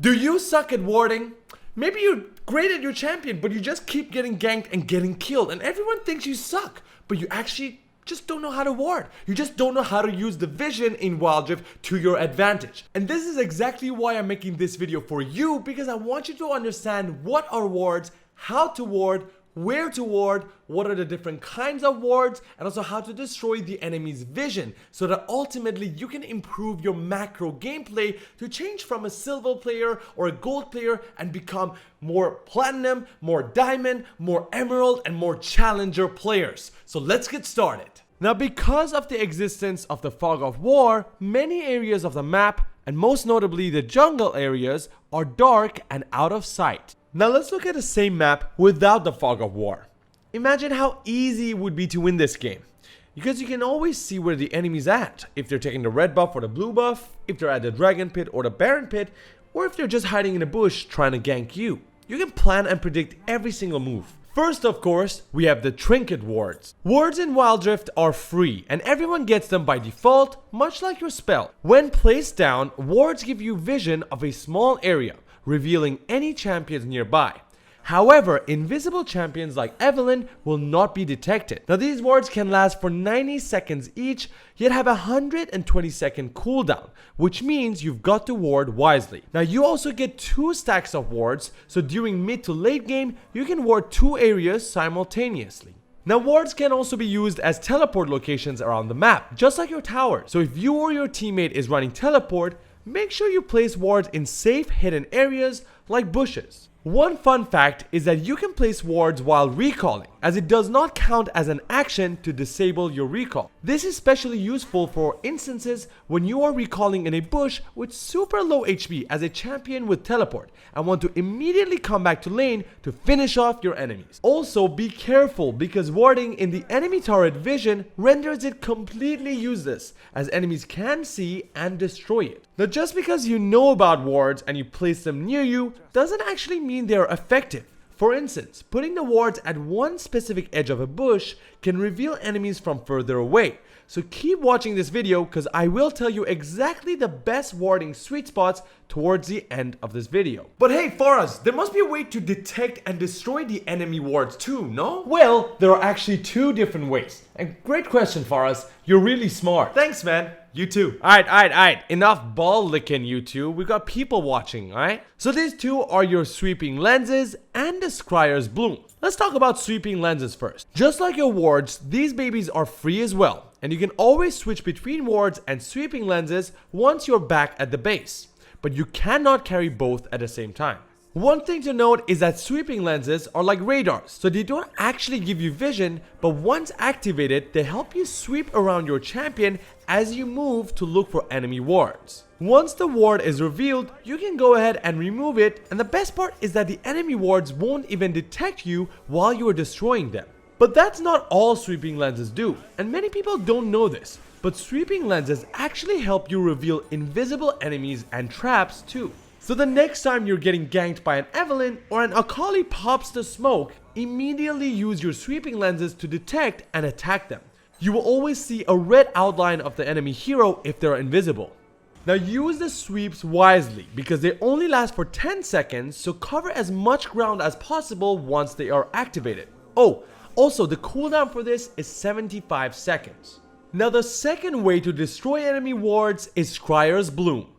Do you suck at warding? Maybe you're great at your champion, but you just keep getting ganked and getting killed, and everyone thinks you suck, but you actually just don't know how to ward. You just don't know how to use the vision in Wild Rift to your advantage. And this is exactly why I'm making this video for you, because I want you to understand what are wards, how to ward, where to ward, what are the different kinds of wards, and also how to destroy the enemy's vision so that ultimately you can improve your macro gameplay to change from a silver player or a gold player and become more platinum, more diamond, more emerald, and more challenger players. So let's get started. Now, because of the existence of the fog of war, many areas of the map, and most notably the jungle areas, are dark and out of sight. Now let's look at the same map without the fog of war. Imagine how easy it would be to win this game, because you can always see where the enemy's at, if they're taking the red buff or the blue buff, if they're at the dragon pit or the baron pit, or if they're just hiding in a bush trying to gank you. You can plan and predict every single move. First, of course, we have the Trinket Wards. Wards in Wild Rift are free, and everyone gets them by default, much like your spell. When placed down, wards give you vision of a small area, revealing any champions nearby. However, invisible champions like Evelynn will not be detected. Now, these wards can last for 90 seconds each, yet have a 120-second cooldown, which means you've got to ward wisely. Now, you also get 2 stacks of wards, so during mid to late game, you can ward 2 areas simultaneously. Now, wards can also be used as teleport locations around the map, just like your tower. So if you or your teammate is running teleport, make sure you place wards in safe hidden areas like bushes. One fun fact is that you can place wards while recalling, as it does not count as an action to disable your recall. This is especially useful for instances when you are recalling in a bush with super low HP as a champion with teleport and want to immediately come back to lane to finish off your enemies. Also, be careful, because warding in the enemy turret vision renders it completely useless, as enemies can see and destroy it. Now, just because you know about wards and you place them near you doesn't actually mean they are effective. For instance, putting the wards at one specific edge of a bush can reveal enemies from further away. So keep watching this video, because I will tell you exactly the best warding sweet spots towards the end of this video. But hey Faraz, there must be a way to detect and destroy the enemy wards too, no? Well, there are actually 2 different ways. And great question, Faraz. You're really smart. Thanks, man. You too. Alright. Enough ball licking, you two. We got people watching, alright? So these 2 are your sweeping lenses and the Scryer's bloom. Let's talk about sweeping lenses first. Just like your wards, these babies are free as well, and you can always switch between wards and sweeping lenses once you're back at the base. But you cannot carry both at the same time. One thing to note is that sweeping lenses are like radars, so they don't actually give you vision, but once activated, they help you sweep around your champion as you move to look for enemy wards. Once the ward is revealed, you can go ahead and remove it, and the best part is that the enemy wards won't even detect you while you are destroying them. But that's not all sweeping lenses do, and many people don't know this, but sweeping lenses actually help you reveal invisible enemies and traps too. So the next time you're getting ganked by an Evelynn or an Akali pops the smoke, immediately use your sweeping lenses to detect and attack them. You will always see a red outline of the enemy hero if they're invisible. Now use the sweeps wisely, because they only last for 10 seconds, so cover as much ground as possible once they are activated. Oh, also the cooldown for this is 75 seconds. Now the second way to destroy enemy wards is Scryer's bloom.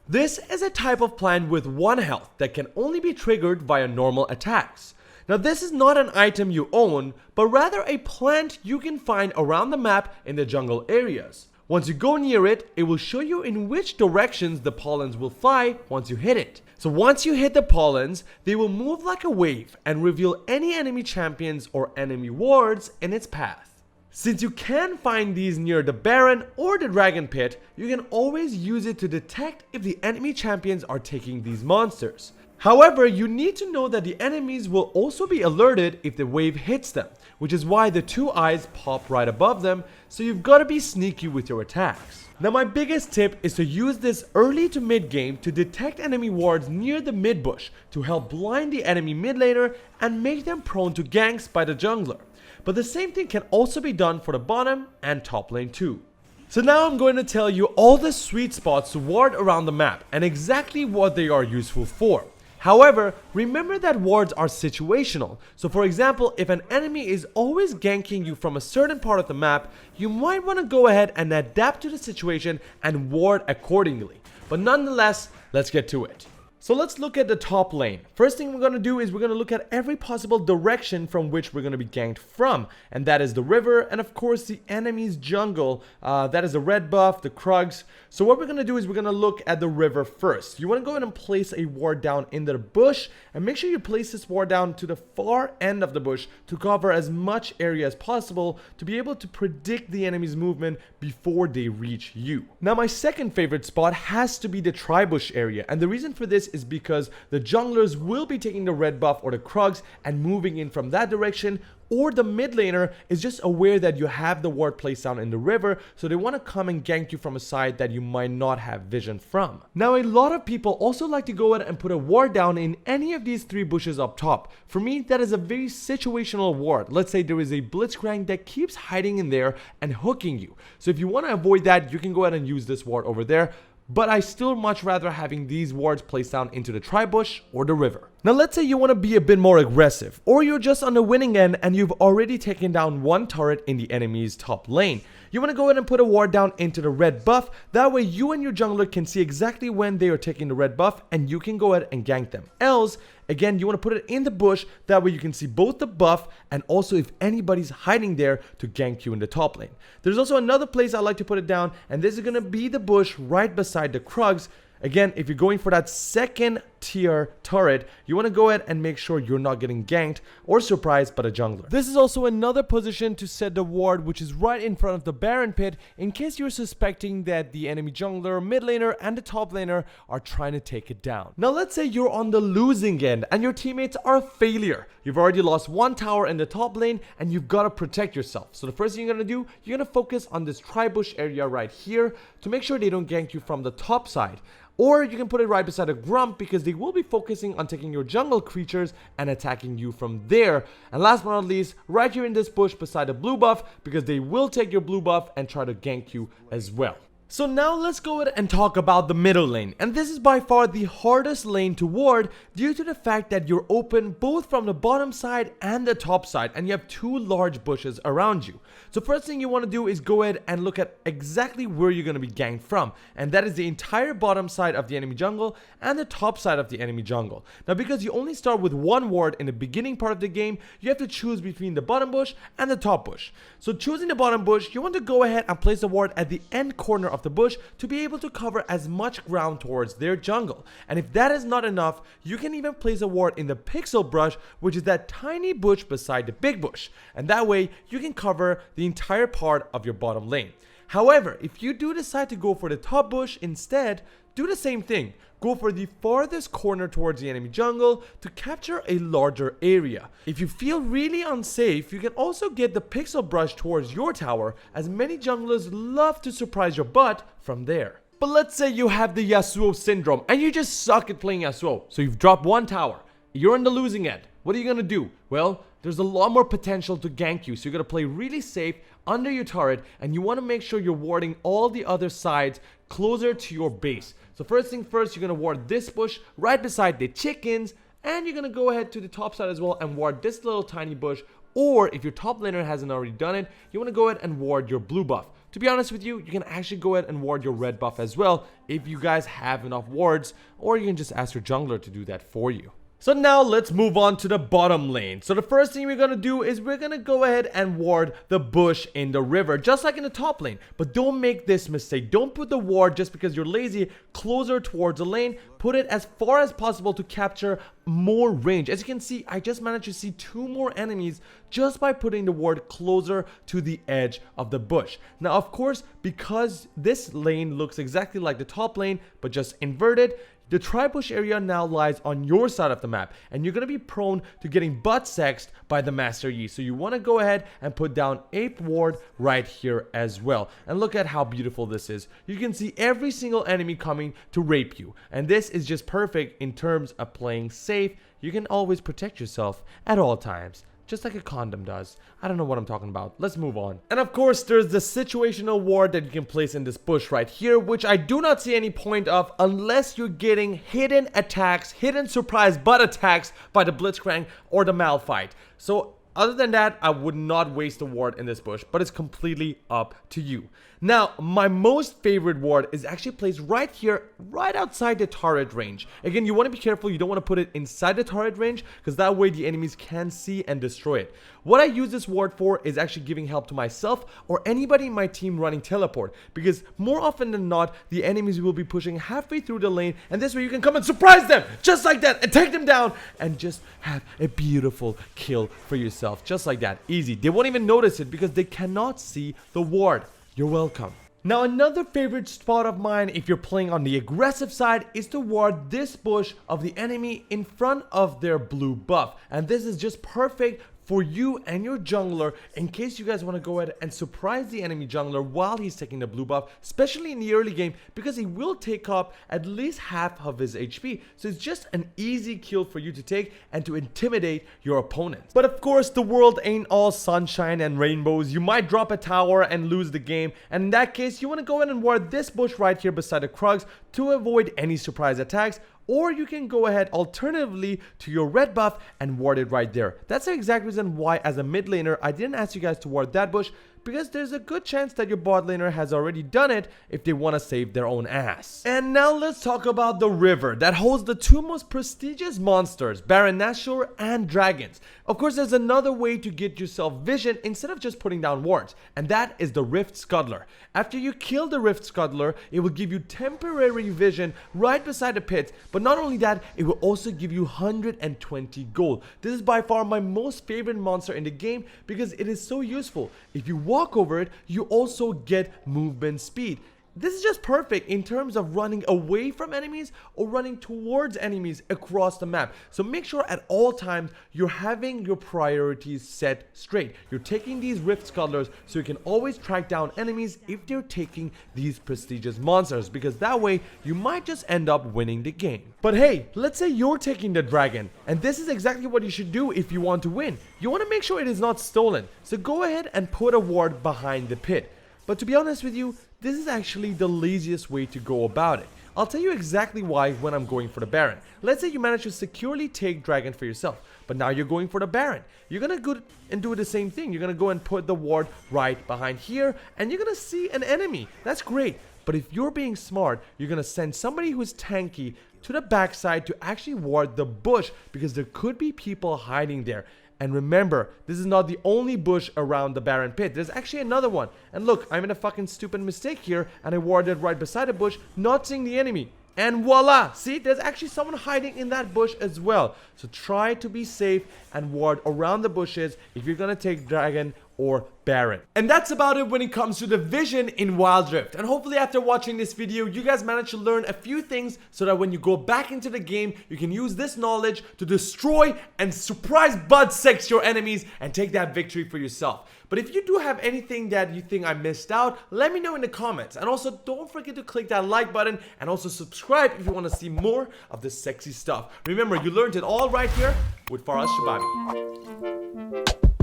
This is a type of plant with 1 health that can only be triggered via normal attacks. Now this is not an item you own, but rather a plant you can find around the map in the jungle areas. Once you go near it, it will show you in which directions the pollens will fly once you hit it. So once you hit the pollens, they will move like a wave and reveal any enemy champions or enemy wards in its path. Since you can find these near the Baron or the Dragon Pit, you can always use it to detect if the enemy champions are taking these monsters. However, you need to know that the enemies will also be alerted if the wave hits them, which is why the 2 eyes pop right above them, so you've got to be sneaky with your attacks. Now my biggest tip is to use this early to mid game to detect enemy wards near the mid bush to help blind the enemy mid laner and make them prone to ganks by the jungler. But the same thing can also be done for the bottom and top lane too. So now I'm going to tell you all the sweet spots to ward around the map and exactly what they are useful for. However, remember that wards are situational. So for example, if an enemy is always ganking you from a certain part of the map, you might want to go ahead and adapt to the situation and ward accordingly. But nonetheless, let's get to it. So let's look at the top lane. First thing we're going to do is we're going to look at every possible direction from which we're going to be ganked from. And that is the river and of course the enemy's jungle. That is the red buff, the Krugs. So what we're going to do is we're going to look at the river first. You want to go ahead and place a ward down in the bush. And make sure you place this ward down to the far end of the bush to cover as much area as possible to be able to predict the enemy's movement before they reach you. Now my second favorite spot has to be the tri-bush area. And the reason for this is because the junglers will be taking the red buff or the Krugs and moving in from that direction, or the mid laner is just aware that you have the ward placed down in the river, so they want to come and gank you from a side that you might not have vision from. Now a lot of people also like to go ahead and put a ward down in any of these three bushes up top. For me, that is a very situational ward. Let's say there is a blitzcrank that keeps hiding in there and hooking you. So if you want to avoid that, you can go ahead and use this ward over there. But I still much rather having these wards placed down into the tri-bush or the river. Now let's say you want to be a bit more aggressive, or you're just on the winning end and you've already taken down one turret in the enemy's top lane. You want to go ahead and put a ward down into the red buff, that way you and your jungler can see exactly when they are taking the red buff and you can go ahead and gank them. Else, again, you want to put it in the bush, that way you can see both the buff and also if anybody's hiding there to gank you in the top lane. There's also another place I like to put it down, and this is going to be the bush right beside the Krugs. Again, if you're going for that second tier turret, you want to go ahead and make sure you're not getting ganked or surprised by a jungler. This is also another position to set the ward, which is right in front of the Baron pit, in case you're suspecting that the enemy jungler, mid laner, and the top laner are trying to take it down. Now let's say you're on the losing end and your teammates are a failure. You've already lost one tower in the top lane and you've got to protect yourself. So the first thing you're going to do, you're going to focus on this tri-bush area right here to make sure they don't gank you from the top side. Or you can put it right beside a Grump because they will be focusing on taking your jungle creatures and attacking you from there. And last but not least, right here in this bush beside a blue buff because they will take your blue buff and try to gank you as well. So now let's go ahead and talk about the middle lane, and this is by far the hardest lane to ward due to the fact that you're open both from the bottom side and the top side and you have two large bushes around you. So first thing you want to do is go ahead and look at exactly where you're going to be ganked from, and that is the entire bottom side of the enemy jungle and the top side of the enemy jungle. Now because you only start with one ward in the beginning part of the game, you have to choose between the bottom bush and the top bush. So choosing the bottom bush, you want to go ahead and place a ward at the end corner of the bush to be able to cover as much ground towards their jungle. And if that is not enough, you can even place a ward in the pixel brush, which is that tiny bush beside the big bush, and that way you can cover the entire part of your bottom lane. However, if you do decide to go for the top bush instead, do the same thing. Go for the farthest corner towards the enemy jungle to capture a larger area. If you feel really unsafe, you can also get the pixel brush towards your tower, as many junglers love to surprise your butt from there. But let's say you have the Yasuo syndrome and you just suck at playing Yasuo, so you've dropped one tower. You're on the losing end. What are you gonna do? Well, there's a lot more potential to gank you, so you're gonna play really safe under your turret, and you want to make sure you're warding all the other sides closer to your base. So first thing first, you're gonna ward this bush right beside the chickens, and you're gonna go ahead to the top side as well and ward this little tiny bush. Or if your top laner hasn't already done it, you want to go ahead and ward your blue buff. To be honest with you, you can actually go ahead and ward your red buff as well if you guys have enough wards, or you can just ask your jungler to do that for you. So now let's move on to the bottom lane. So the first thing we're going to do is we're going to go ahead and ward the bush in the river, just like in the top lane. But don't make this mistake. Don't put the ward just because you're lazy closer towards the lane. Put it as far as possible to capture more range. As you can see, I just managed to see 2 more enemies just by putting the ward closer to the edge of the bush. Now, of course, because this lane looks exactly like the top lane, but just inverted, the tri-bush area now lies on your side of the map, and you're going to be prone to getting butt sexed by the Master Yi. So you want to go ahead and put down a ward right here as well. And look at how beautiful this is. You can see every single enemy coming to rape you. And this is just perfect in terms of playing safe. You can always protect yourself at all times. just like a condom does. I don't know what I'm talking about. Let's move on. And of course, there's the situational ward that you can place in this bush right here, which I do not see any point of unless you're getting hidden attacks, hidden surprise butt attacks by the Blitzcrank or the Malphite. So other than that, I would not waste a ward in this bush, but it's completely up to you. Now, my most favorite ward is actually placed right here, right outside the turret range. Again, you want to be careful. You don't want to put it inside the turret range because that way the enemies can see and destroy it. What I use this ward for is actually giving help to myself or anybody in my team running teleport, because more often than not, the enemies will be pushing halfway through the lane, and this way you can come and surprise them just like that and take them down and just have a beautiful kill for yourself, just like that. Easy. They won't even notice it because they cannot see the ward. You're welcome. Now, another favorite spot of mine if you're playing on the aggressive side is to ward this bush of the enemy in front of their blue buff. And this is just perfect for you and your jungler in case you guys want to go ahead and surprise the enemy jungler while he's taking the blue buff, especially in the early game, because he will take up at least half of his HP. So it's just an easy kill for you to take and to intimidate your opponents. But of course, the world ain't all sunshine and rainbows. You might drop a tower and lose the game, and in that case, you want to go ahead and ward this bush right here beside the Krugs to avoid any surprise attacks. Or you can go ahead alternatively to your red buff and ward it right there. That's the exact reason why as a mid laner I didn't ask you guys to ward that bush, because there's a good chance that your bot laner has already done it if they want to save their own ass. And now let's talk about the river that holds the two most prestigious monsters, Baron Nashor and dragons. Of course, there's another way to get yourself vision instead of just putting down wards, and that is the Rift Scuttler. After you kill the Rift Scuttler, it will give you temporary vision right beside the pit, but not only that, it will also give you 120 gold. This is by far my most favorite monster in the game because it is so useful. If you walk over it, you also get movement speed. This is just perfect in terms of running away from enemies or running towards enemies across the map. So make sure at all times you're having your priorities set straight. You're taking these Rift Scuttlers so you can always track down enemies if they're taking these prestigious monsters, because that way you might just end up winning the game. But hey, let's say you're taking the dragon, and this is exactly what you should do if you want to win. You want to make sure it is not stolen. So go ahead and put a ward behind the pit. But to be honest with you, this is actually the laziest way to go about it. I'll tell you exactly why when I'm going for the Baron. Let's say you manage to securely take Dragon for yourself, but now you're going for the Baron. You're gonna go and do the same thing. You're gonna go and put the ward right behind here, and you're gonna see an enemy. That's great. But if you're being smart, you're gonna send somebody who's tanky to the backside to actually ward the bush, because there could be people hiding there. And remember, this is not the only bush around the Baron pit. There's actually another one. And look, I made a fucking stupid mistake here, and I warded right beside a bush, not seeing the enemy. And voila! See, there's actually someone hiding in that bush as well. So try to be safe and ward around the bushes if you're gonna take Dragon or Baron. And that's about it when it comes to the vision in Wild Rift. And hopefully after watching this video, you guys managed to learn a few things so that when you go back into the game, you can use this knowledge to destroy and surprise butt sex your enemies and take that victory for yourself. But if you do have anything that you think I missed out, let me know in the comments. And also don't forget to click that like button and also subscribe if you want to see more of this sexy stuff. Remember, you learned it all right here with Faraz Shababi.